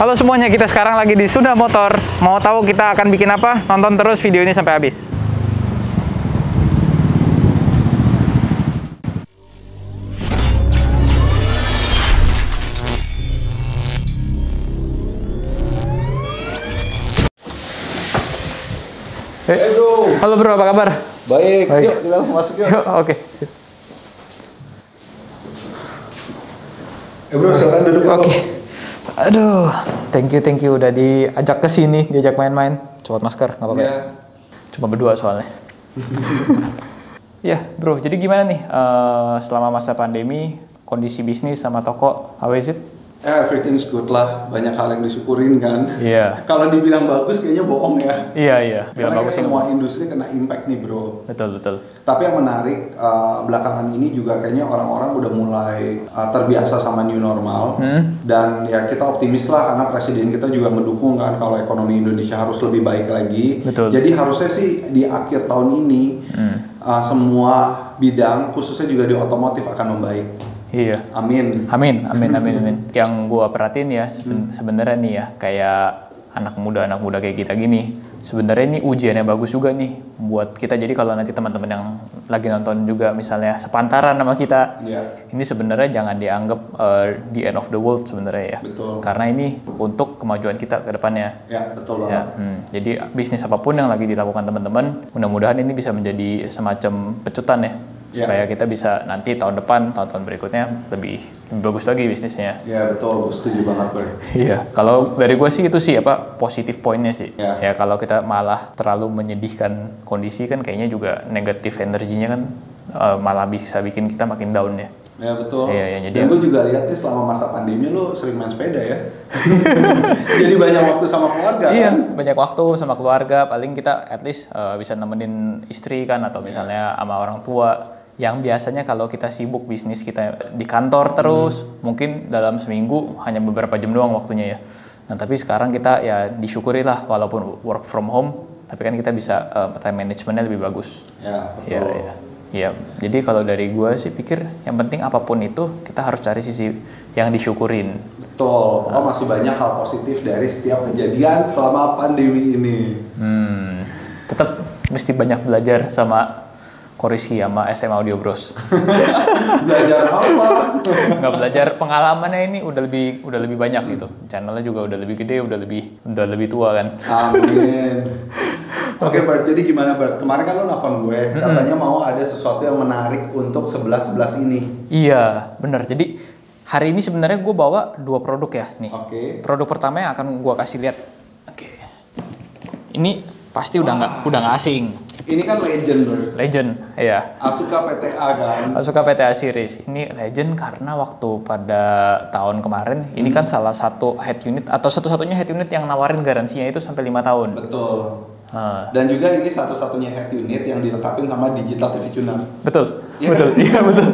Halo semuanya, kita sekarang lagi di Sunda Motor. Mau tahu kita akan bikin apa? Nonton terus video ini sampai habis. Hey bro. Halo bro, apa kabar? Baik. Yuk kita masuk yuk. Oke. Bro, silakan duduk. Oke. Aduh, thank you udah diajak ke sini, diajak main-main. Copot masker, nggak apa-apa. Ya. Cuma berdua soalnya. Ya, bro. Jadi gimana nih selama masa pandemi, kondisi bisnis sama toko, how is it? Everything's good lah. Banyak hal yang disyukurin kan. Iya. Kalau dibilang bagus kayaknya bohong ya. Iya. Bilang Karena bagus sih. semua industri kena impact nih bro. Betul. Tapi yang menarik belakangan ini juga kayaknya orang-orang udah mulai terbiasa sama new normal. Dan ya kita optimis lah karena presiden kita juga mendukung kan kalau ekonomi Indonesia harus lebih baik lagi. Betul. Jadi harusnya sih di akhir tahun ini semua bidang khususnya juga di otomotif akan membaik. Iya. Amin. Yang gua perhatiin ya sebenarnya nih ya, kayak anak muda kayak kita gini, sebenarnya ini ujiannya bagus juga nih buat kita. Jadi kalau nanti teman-teman yang lagi nonton juga misalnya sepantaran sama kita, ini sebenarnya jangan dianggap the end of the world sebenarnya ya. Betul. Karena ini untuk kemajuan kita ke depannya. Ya, betul banget. Jadi bisnis apapun yang lagi dilakukan teman-teman, mudah-mudahan ini bisa menjadi semacam pecutan ya. Supaya kita bisa nanti tahun depan, tahun-tahun berikutnya lebih bagus lagi bisnisnya. Ya betul, setuju banget Bro. Iya, kalau dari gue sih itu sih positif poinnya sih. Ya. Ya kalau kita malah terlalu menyedihkan kondisi kan kayaknya juga negatif energinya kan malah bisa bikin kita makin down ya. Ya betul. Iya, jadi dan gue juga lihat nih selama masa pandemi lu sering main sepeda ya. Jadi banyak waktu sama keluarga iya, kan? banyak waktu sama keluarga. Paling kita at least bisa nemenin istri kan atau misalnya sama orang tua. Yang biasanya kalau kita sibuk bisnis kita di kantor terus, mungkin dalam seminggu hanya beberapa jam doang waktunya ya. Nah tapi sekarang kita ya disyukuri lah walaupun work from home, tapi kan kita bisa time managementnya lebih bagus. Ya betul. Iya. Jadi kalau dari gue sih pikir yang penting apapun itu kita harus cari sisi yang disyukurin. Betul. Pokoknya masih banyak hal positif dari setiap kejadian selama pandemi ini. Tetap mesti banyak belajar sama Korisi sama SM Audio Bros. Belajar apa? Nggak belajar pengalamannya ini udah lebih banyak gitu. Channelnya juga udah lebih gede, udah lebih tua kan. Amin. Oke Bart, jadi gimana Bart? Kemarin kan lo nelfon gue, katanya mau ada sesuatu yang menarik untuk 11-11 ini. Iya, bener. Jadi hari ini sebenarnya gue bawa 2 produk ya nih. Oke. Produk pertama yang akan gue kasih lihat. Oke. Ini pasti udah nggak asing. Ini kan legend bro. Legend, iya. Asuka PTA kan. Asuka PTA series. Ini legend karena waktu pada tahun kemarin ini kan salah satu head unit atau satu-satunya head unit yang nawarin garansinya itu sampai 5 tahun. Betul. Dan juga ini satu-satunya head unit yang dilengkapi sama digital TV tuner. Betul. Ya, betul. Kan? Iya betul.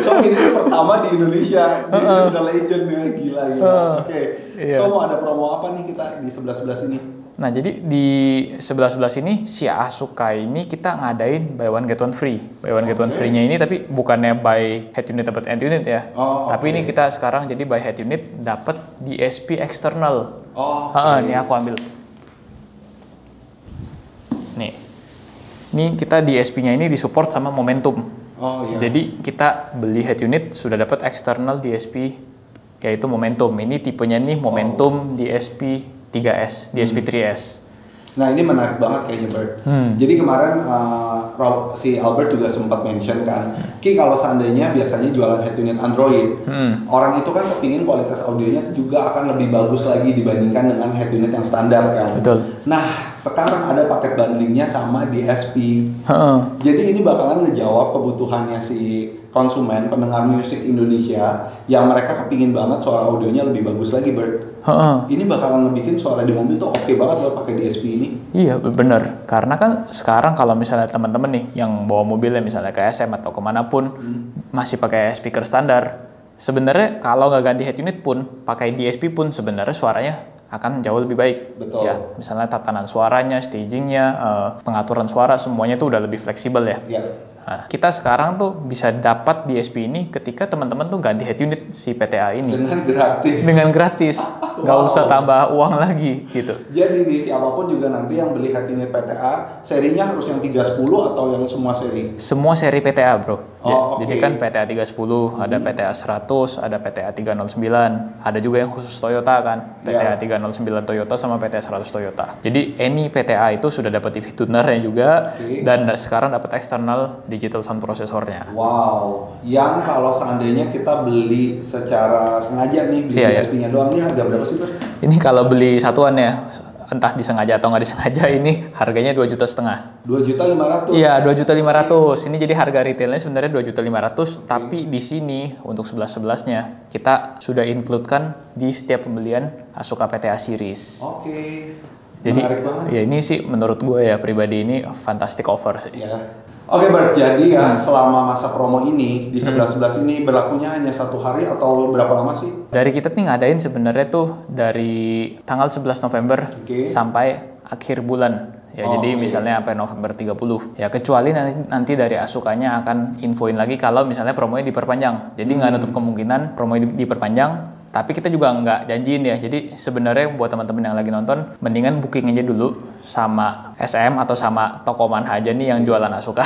So ini pertama di Indonesia. This is the legend ya, gila. Oke. Iya. So mau ada promo apa nih kita di 11-11 ini? Nah, jadi di 11-11 ini si Asuka ini kita ngadain buy one get one free. Buy one get one free-nya ini tapi bukannya buy head unit dapat head unit ya. Tapi ini kita sekarang jadi buy head unit dapat DSP eksternal. Nih aku ambil. Nih. Ini kita DSP-nya ini disupport sama Momentum. Jadi kita beli head unit sudah dapat eksternal DSP yaitu Momentum. Ini tipenya nih Momentum DSP 3S, DSP 3S. Nah ini menarik banget kayaknya Bert. Jadi kemarin si Albert juga sempat mention kan, Ki kalau seandainya biasanya jualan head unit Android, orang itu kan kepingin kualitas audionya juga akan lebih bagus lagi dibandingkan dengan head unit yang standar kan. Betul. Nah sekarang ada paket bundlingnya sama DSP. Jadi ini bakalan ngejawab kebutuhannya si konsumen pendengar musik Indonesia yang mereka kepingin banget suara audionya lebih bagus lagi Bert. Ini bakalan ngebikin suara di mobil tuh oke banget loh pakai DSP ini. Iya bener, karena kan sekarang kalau misalnya teman-teman nih yang bawa mobilnya misalnya ke SM atau kemanapun masih pakai speaker standar, sebenarnya kalau nggak ganti head unit pun pakai DSP pun sebenarnya suaranya akan jauh lebih baik. Betul. Ya, misalnya tatanan suaranya, stagingnya, pengaturan suara semuanya tuh udah lebih fleksibel ya. Iya. Nah, kita sekarang tuh bisa dapat DSP ini ketika teman-teman tuh ganti head unit si PTA ini. Dengan gratis. Dengan gratis. nggak usah tambah uang lagi gitu. Jadi nih siapapun juga nanti yang beli head unit PTA, serinya harus yang 310 atau yang semua seri? Semua seri PTA bro. Oh, Jadi kan PTA 310, ada PTA 100, ada PTA 309, ada juga yang khusus Toyota kan, PTA 309 Toyota sama PTA 100 Toyota. Jadi any PTA itu sudah dapat TV tunernya juga, dan sekarang dapat external digital sound processornya. Wow, yang kalau seandainya kita beli secara sengaja nih, beli DSP-nya doang, nih harga berapa sih bro? Ini kalau beli satuan ya, entah disengaja atau nggak disengaja, ini harganya 2,5 juta. 2.500.000. Iya, 2.500.000. Ini jadi harga retailnya sebenarnya 2.500.000, tapi di sini untuk 11-11-nya kita sudah include-kan di setiap pembelian Asuka PTA series. Jadi ya ini sih menurut gue ya pribadi ini fantastic offer sih. Oke Bert, jadi ya selama masa promo ini di 11-11 ini berlakunya hanya 1 hari atau berapa lama sih? Dari kita nih ngadain sebenarnya tuh dari tanggal 11 November sampai akhir bulan. Ya jadi misalnya sampai November 30. Ya kecuali nanti dari Asukanya akan infoin lagi kalau misalnya promonya diperpanjang. Jadi nggak nutup kemungkinan promonya diperpanjang. Tapi kita juga nggak janjiin ya. Jadi sebenarnya buat teman-teman yang lagi nonton, mendingan booking aja dulu sama SM atau sama toko mana aja nih yang jualan Asuka.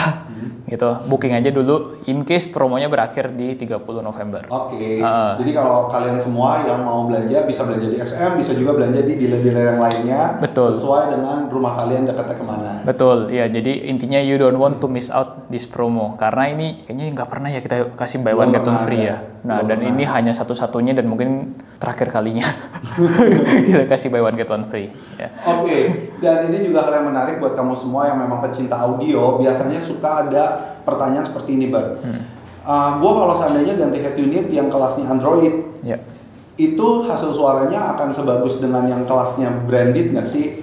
Gitu. Booking aja dulu in case promonya berakhir di 30 November. Jadi kalau kalian semua yang mau belanja bisa belanja di SM, bisa juga belanja di dealer-dealer yang lainnya. Betul. Sesuai dengan rumah kalian dekatnya kemana. Betul. Ya, jadi intinya you don't want to miss out this promo karena ini kayaknya nggak pernah ya kita kasih buy one get one free ya. Nah, dan ini hanya satu-satunya dan mungkin terakhir kalinya kita kasih buy one get one free. Ya. Dan ini juga hal yang menarik buat kamu semua yang memang pecinta audio. Biasanya suka ada pertanyaan seperti ini, Bar. Gue kalau seandainya ganti head unit yang kelasnya Android, itu hasil suaranya akan sebagus dengan yang kelasnya branded nggak sih?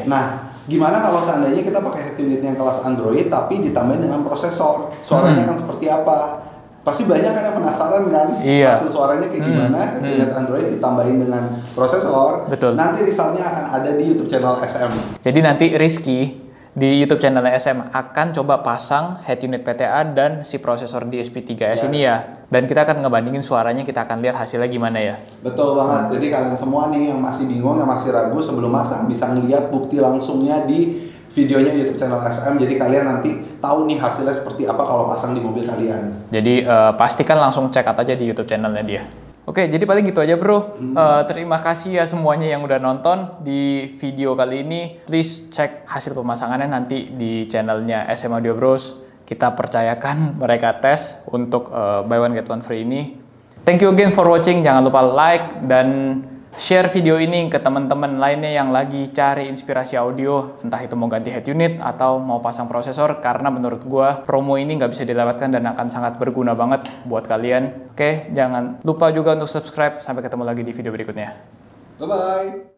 Nah, gimana kalau seandainya kita pakai head unit yang kelas Android tapi ditambahin dengan prosesor? Suaranya akan seperti apa? Pasti banyak kan yang penasaran kan hasil suaranya kayak gimana head unit Android ditambahin dengan prosesor. Nanti resultnya akan ada di YouTube channel SM. Jadi nanti Rizky di YouTube channel SM akan coba pasang head unit PTA dan si prosesor DSP-3S ini ya. Dan kita akan ngebandingin suaranya, kita akan lihat hasilnya gimana ya. Betul banget. Jadi kalian semua nih yang masih bingung, yang masih ragu sebelum masang bisa ngeliat bukti langsungnya di videonya YouTube channel SM. Jadi kalian nanti tahu nih hasilnya seperti apa kalau pasang di mobil kalian. Jadi pastikan langsung check out aja di YouTube channelnya dia. Oke, jadi paling gitu aja bro. Terima kasih ya semuanya yang udah nonton di video kali ini. Please cek hasil pemasangannya nanti di channelnya SM Audio Bros. Kita percayakan mereka tes untuk buy one get one free ini. Thank you again for watching. Jangan lupa like dan share video ini ke teman-teman lainnya yang lagi cari inspirasi audio, entah itu mau ganti head unit atau mau pasang prosesor, karena menurut gua promo ini nggak bisa dilewatkan dan akan sangat berguna banget buat kalian. Oke, jangan lupa juga untuk subscribe. Sampai ketemu lagi di video berikutnya. Bye-bye.